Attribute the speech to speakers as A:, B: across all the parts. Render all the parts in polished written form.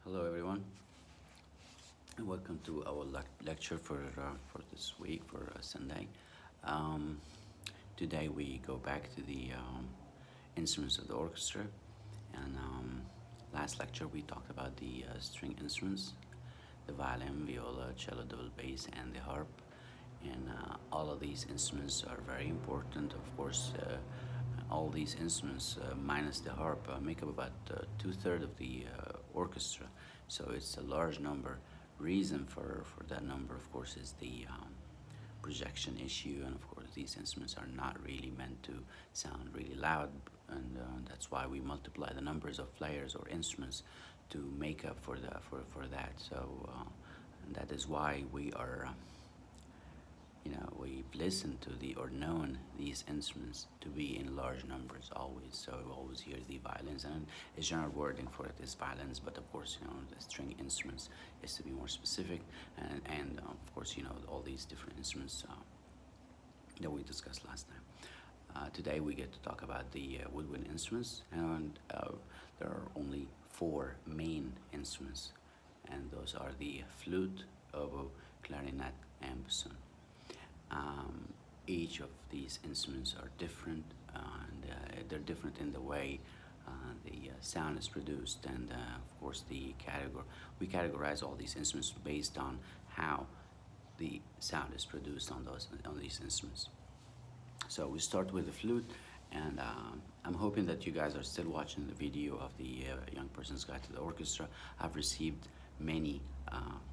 A: Hello, everyone, and welcome to our lecture for this week for Sunday. Um, Today we go back to the instruments of the orchestra, and last lecture we talked about the string instruments, the violin, viola, cello, double bass, and the harp. And all of these instruments are very important. Of course, all these instruments, minus the harp, make up about two-thirds of the orchestra. So it's a large number. Reason for that number, of course, is the projection issue, and of course these instruments are not really meant to sound really loud, and that's why we multiply the numbers of players or instruments to make up for that. So and that is why we are we've listened to or known these instruments to be in large numbers always. So we always hear the violins, and a general wording for it is violins, but of course, the string instruments is to be more specific, and of course, all these different instruments that we discussed last time. Today we get to talk about the woodwind instruments, and there are only four main instruments, and those are the flute, oboe, clarinet, and bassoon. Each of these instruments are different, and they're different in the way the sound is produced, and of course we categorize all these instruments based on how the sound is produced on these instruments. So we start with the flute, and I'm hoping that you guys are still watching the video of the Young Person's Guide to the Orchestra. I've received many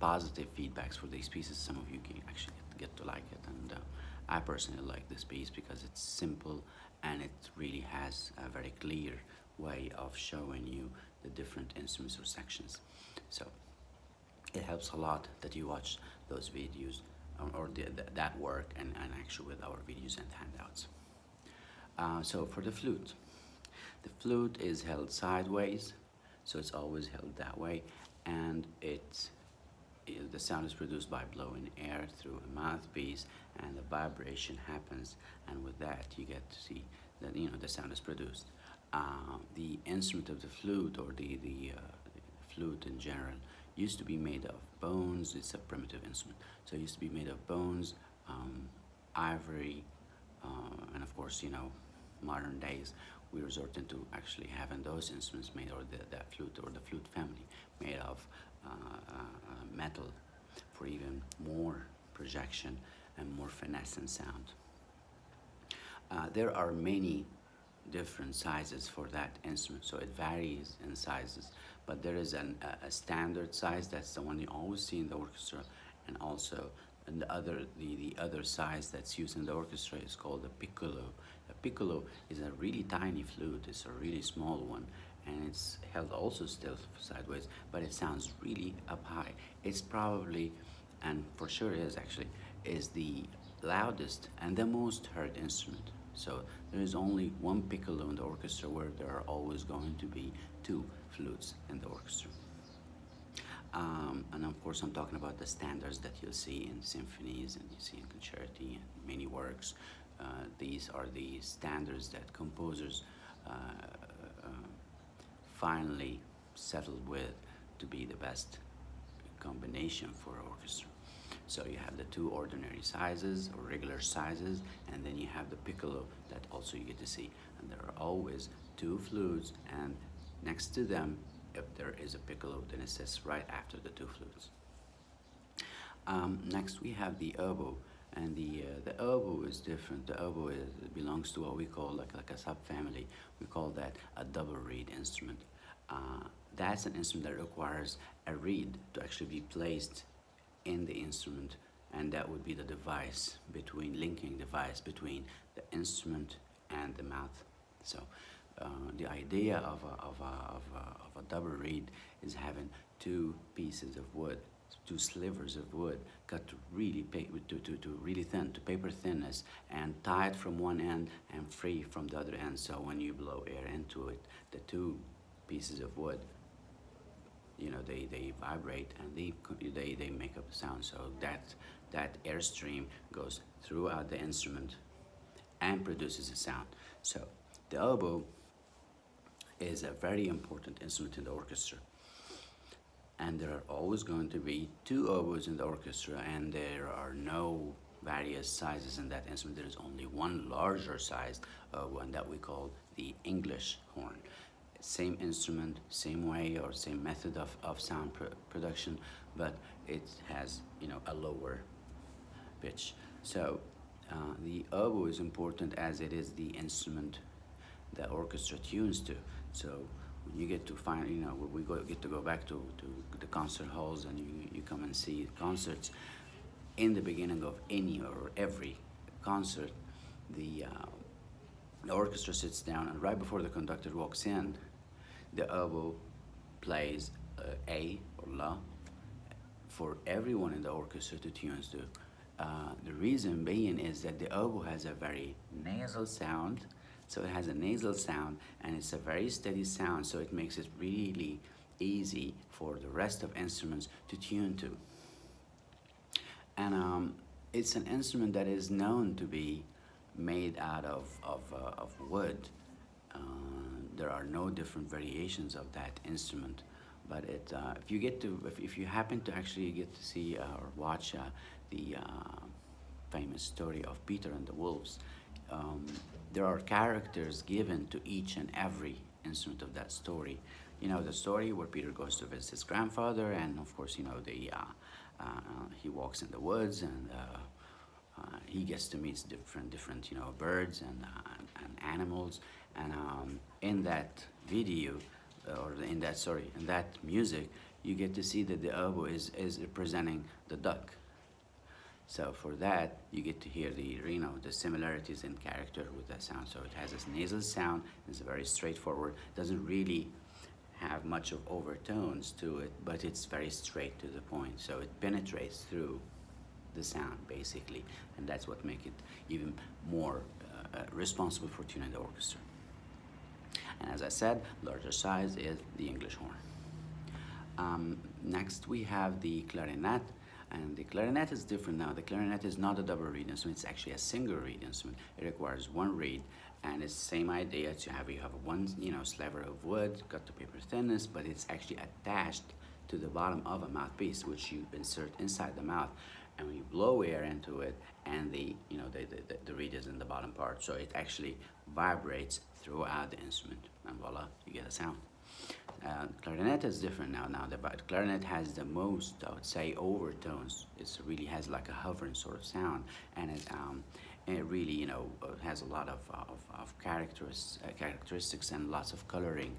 A: positive feedbacks for these pieces. Some of you can actually get to like it, and I personally like this piece because it's simple and it really has a very clear way of showing you the different instruments or sections. So it helps a lot that you watch those videos or that work and actually with our videos and handouts. So for the flute is held sideways, so it's always held that way, and the sound is produced by blowing air through a mouthpiece, and the vibration happens, and with that you get to see that the sound is produced. The instrument of the flute, or the flute in general, used to be made of bones. It's a primitive instrument, so it used to be made of bones, ivory, and of course, modern days we resort into actually having those instruments made, or that flute or the flute family made of metal, for even more projection and more finesse and sound. There are many different sizes for that instrument, so it varies in sizes, but there is a standard size. That's the one you always see in the orchestra, and also the other size that's used in the orchestra is called a piccolo. A piccolo is a really tiny flute. It's a really small one, and it's held also still sideways, but it sounds really up high. It's probably, and for sure is the loudest and the most heard instrument. So there is only one piccolo in the orchestra, where there are always going to be two flutes in the orchestra. And of course I'm talking about the standards that you'll see in symphonies, and you see in concerti and many works. These are the standards that composers finally settled with to be the best combination for orchestra. So you have the two ordinary sizes or regular sizes, and then you have the piccolo that also you get to see. And there are always two flutes, and next to them, if there is a piccolo, then it sits right after the two flutes. Next we have the oboe, and the oboe is different. The oboe belongs to what we call like a subfamily. We call that a double reed instrument. That's an instrument that requires a reed to actually be placed in the instrument, and that would be the linking device between the instrument and the mouth. So the idea of a double reed is having two pieces of wood, two slivers of wood, cut to really really thin, to paper thinness, and tied from one end and free from the other end. So when you blow air into it, the two pieces of wood, they vibrate, and they make up a sound. So that airstream goes throughout the instrument and produces a sound. So the oboe is a very important instrument in the orchestra. and there are always going to be two oboes in the orchestra, and there are no various sizes in that instrument. There is only one larger sized oboe, and that we call the English horn. Same instrument, same way or same method of sound production, but it has, you know, a lower pitch. So the oboe is important as it is the instrument the orchestra tunes to. So when you get to find, you know, when get to go back to the concert halls and you come and see concerts, in the beginning of any or every concert, the orchestra sits down, and right before the conductor walks in, the oboe plays A or La for everyone in the orchestra to tune to. The reason being is that the oboe has a very nasal sound, so it has a nasal sound and it's a very steady sound, so it makes it really easy for the rest of instruments to tune to. And it's an instrument that is known to be made out of wood. There are no different variations of that instrument, but if you get to if you happen to actually get to see or watch the famous story of Peter and the Wolves, there are characters given to each and every instrument of that story. You know the story where Peter goes to visit his grandfather, and of course, you know, he walks in the woods, and he gets to meet different you know, birds and animals, and in that video, or in that, sorry, in that music, you get to see that the oboe is representing the duck. So for that, you get to hear the, you know, the similarities in character with that sound. So it has this nasal sound. It's very straightforward. Doesn't really have much of overtones to it, but it's very straight to the point. So it penetrates through the sound basically, and that's what makes it even more responsible for tuning the orchestra. And as I said, larger size is the English horn. Next we have the clarinet, and the clarinet is different now. The clarinet is not a double reed instrument, it's actually a single reed instrument. It requires one reed, and it's the same idea. It's you have one, you know, sliver of wood cut to paper thinness, but it's actually attached to the bottom of a mouthpiece, which you insert inside the mouth, and when you blow air into it, and the, you know, the reed is in the bottom part, so it actually vibrates throughout the instrument, and voila, you get a sound. Clarinet is different now. The clarinet has the most, I would say, overtones. It really has like a hovering sort of sound, and it really, you know, has a lot of characteristics and lots of coloring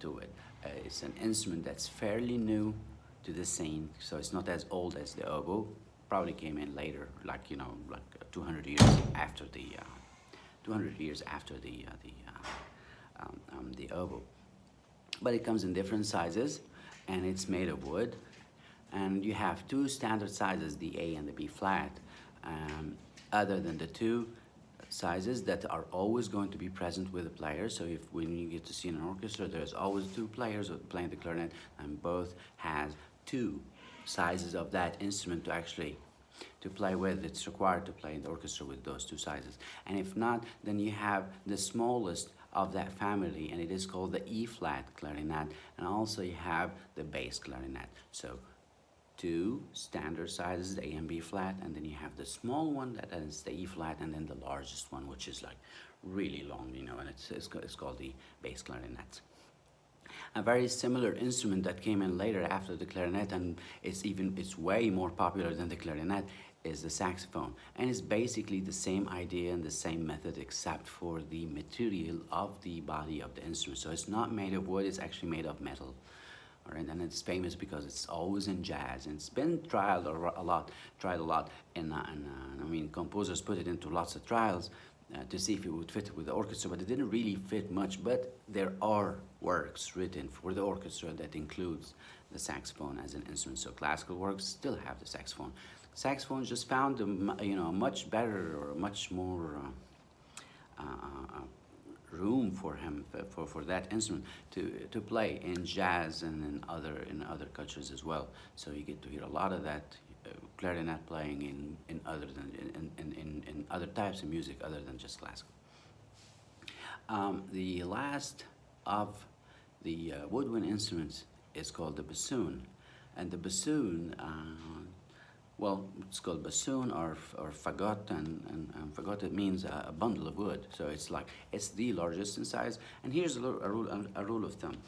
A: to it. It's an instrument that's fairly new to the scene, so it's not as old as the oboe. Probably came in later, like, you know, like 200 years after the 200 years after the oboe. But it comes in different sizes, and it's made of wood. And you have two standard sizes, the A and the B flat. Other than the two sizes that are always going to be present with the player. So if when you get to see an orchestra, there's always two players playing the clarinet, and both has two sizes of that instrument to play with. It's required to play in the orchestra with those two sizes. And if not, then you have the smallest of that family, and it is called the E flat clarinet, and also you have the bass clarinet. So two standard sizes, the A and B flat, and then you have the small one that is the E flat, and then the largest one, which is like really long, you know, and it's called the bass clarinet. A very similar instrument that came in later after the clarinet, and it's way more popular than the clarinet, is the saxophone. And it's basically the same idea and the same method, except for the material of the body of the instrument. So it's not made of wood, it's actually made of metal. All right, and it's famous because it's always in jazz, and it's been tried a lot, and I mean, composers put it into lots of trials to see if it would fit with the orchestra, but it didn't really fit much. But there are works written for the orchestra that includes the saxophone as an instrument. So classical works still have the saxophone. Saxophone just found a much better or much more room for him for that instrument to play in jazz and in other cultures as well. So you get to hear a lot of that clarinet playing in other types of music other than just classical. The last of the woodwind instruments is called the bassoon. And the bassoon, well, it's called bassoon or fagot, and fagot, it means a bundle of wood. So it's like, it's the largest in size. And here's a rule of thumb.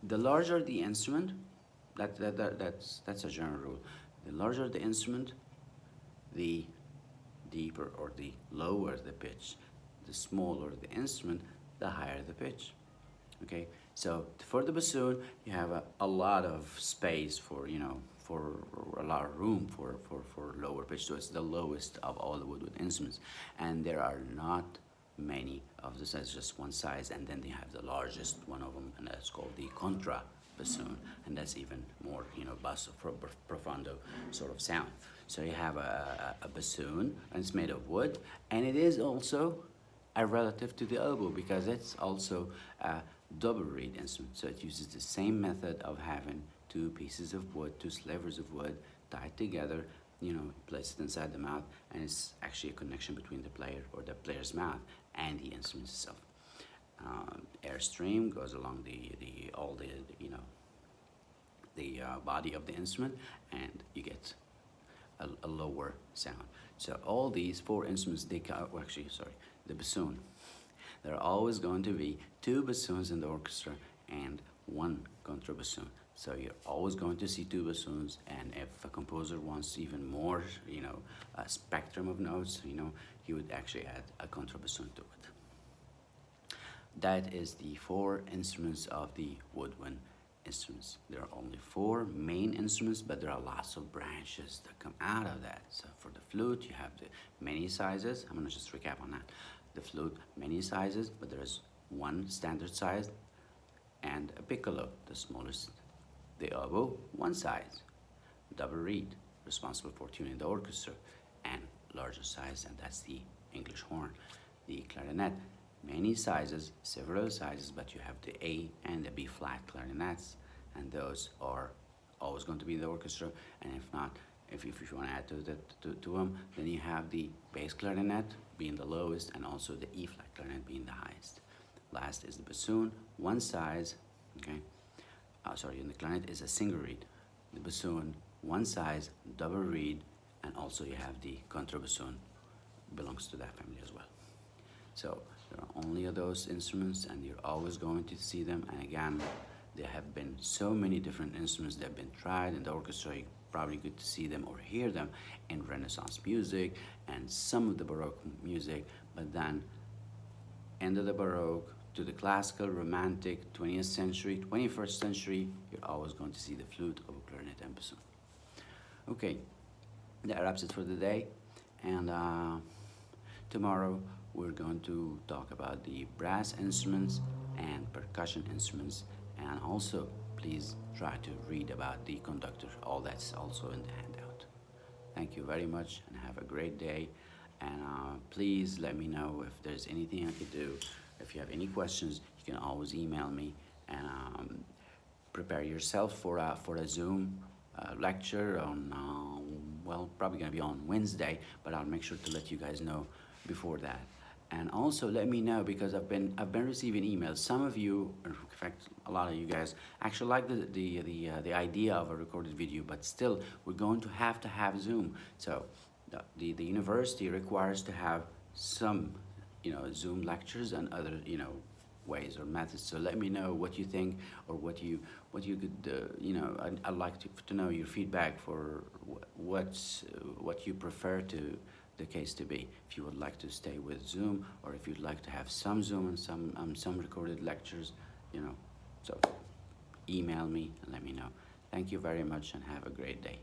A: The larger the instrument, that's a general rule. The larger the instrument, the deeper or the lower the pitch. The smaller the instrument, the higher the pitch. Okay, so for the bassoon, you have a lot of space for, for a lot of room for lower pitch. So it's the lowest of all the woodwind instruments, and there are not many of the sizes, just one size, and then they have the largest one of them, and that's called the contra bassoon, and that's even more, basso profondo sort of sound. So you have a bassoon, and it's made of wood, and it is also a relative to the oboe because it's also a double reed instrument. So it uses the same method of having two pieces of wood, two slivers of wood tied together, place it inside the mouth, and it's actually a connection between the player or the player's mouth and the instrument itself. Airstream goes along the body of the instrument, and you get a lower sound. So all these four instruments, the bassoon. There are always going to be two bassoons in the orchestra and one contrabassoon. So you're always going to see two bassoons, and if a composer wants even more, a spectrum of notes, he would actually add a contrabassoon to it. That is the four instruments of the woodwind instruments. There are only four main instruments, but there are lots of branches that come out of that. So for the flute, you have the many sizes. I'm gonna just recap on that. The flute, many sizes, but there is one standard size, and a piccolo, the smallest. The oboe, one size. Double reed, responsible for tuning the orchestra, and larger size, and that's the English horn. The clarinet, many sizes, several sizes, but you have the A and the B flat clarinets, and those are always going to be in the orchestra. And if not, if you want to add to them, then you have the bass clarinet being the lowest, and also the E flat clarinet being the highest. Last is the bassoon, one size, okay? In the clarinet is a single reed. The bassoon, one size, double reed, and also you have the contrabassoon, belongs to that family as well. So there are only those instruments, and you're always going to see them. And again, there have been so many different instruments that have been tried in the orchestra. You probably get to see them or hear them in Renaissance music and some of the Baroque music, but then end of the Baroque to the classical, romantic, 20th century, 21st century, you're always going to see the flute, oboe, clarinet, and bassoon. Okay, that wraps it for the day, and tomorrow we're going to talk about the brass instruments and percussion instruments, and also please try to read about the conductor. All that's also in the handout. Thank you very much, and have a great day, and please let me know if there's anything I could do. If you have any questions, you can always email me, and prepare yourself for a Zoom lecture on, probably gonna be on Wednesday, but I'll make sure to let you guys know before that. And also let me know, because I've been receiving emails. Some of you, in fact, a lot of you guys actually like the idea of a recorded video, but still, we're going to have Zoom. So the university requires to have some, Zoom lectures and other, ways or methods. So let me know what you think, or what you could, I'd like to know your feedback for what you prefer to the case to be. If you would like to stay with Zoom, or if you'd like to have some Zoom and some recorded lectures, so email me and let me know. Thank you very much, and have a great day.